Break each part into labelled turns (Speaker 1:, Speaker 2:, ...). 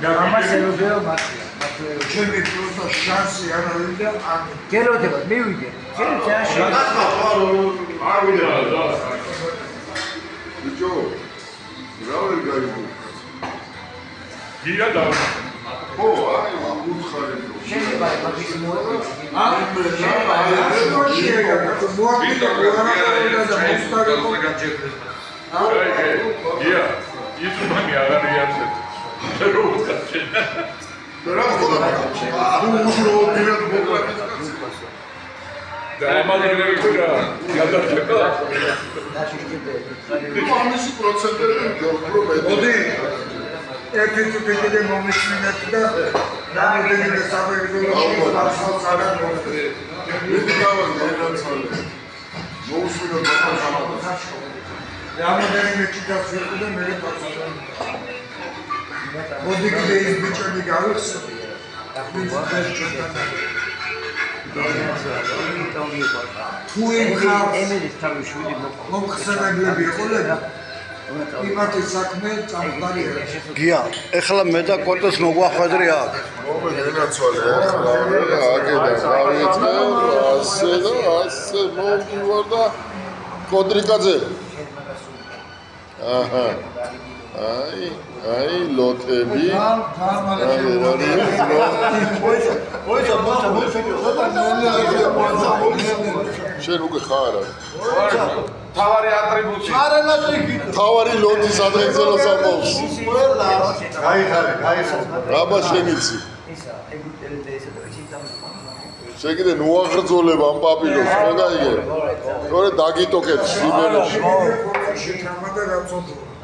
Speaker 1: ამას ელოდება მათი.
Speaker 2: ჩემი პროსტა შანსი არ ავიდა ამ
Speaker 1: გელოდება მივიდე. ჩემი წაში.
Speaker 3: არ ვიდა და.
Speaker 4: ბიჭო, რა ვერ გაიგო?
Speaker 3: გია და.
Speaker 4: ხო, აი, უცხარი.
Speaker 1: შეიძლება მაგის მოეწყო.
Speaker 3: გია, ის მაგი აღარ იარსეთ.
Speaker 4: რა ხდება? უშუალო პირად მოკრატის კაცი.
Speaker 3: და ამაზე ვიყურა, გადაჭეპა.
Speaker 4: ამისი პროცენტები უფრო მეტი.
Speaker 2: ერთი წუთი მომისმინეთ და რამდენი საბერძნო არსავს არ მოხდება.
Speaker 4: მეტი გავაზრდა ერთაცალე. მოусმინო ბაქანს.
Speaker 2: რამდენი ჭიდას ვიყო და მე პაცალა. მოდი კიდე ის ბიჭები გავიხსენე. თუ იმ ხალხს
Speaker 1: ემელის თავი შვილი
Speaker 2: მომხსენებლები იყოლებდა იმათი საქმე წამყარია.
Speaker 5: გია, ეხლა მე და კოტეს მოგვახვედრი აქ.
Speaker 4: მომენაცვალე ახლა აგედა გავიწყე ასე და ასე მომდივარ და კოდრიკაძე. აჰა. აი ლოთები. შენ უკვე ხარ არა.
Speaker 3: თავარი ატრიბუტი.
Speaker 4: თავარი ლოთის ადრენზელოს ამბობს. რაბა შენიცი. შეგიდე ნუაღრძოლებ ამ პაპილოს, მე გაიგე. თორე დაგიტოკეთ სიმეროში.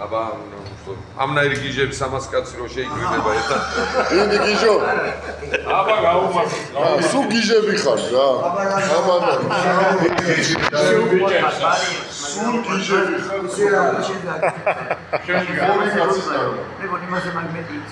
Speaker 6: აბა ამნაირი გიჟები 300 კაცი რო შეიქმნება ერთად.
Speaker 4: ინდი გიჟო.
Speaker 3: აბა გაუმართო.
Speaker 4: სულ გიჟები ხარ რა. აბა სულ გიჟები ხარ.
Speaker 3: შენ
Speaker 4: ორი კაცი ხარ.
Speaker 1: მე გონი მასე მაგმეტი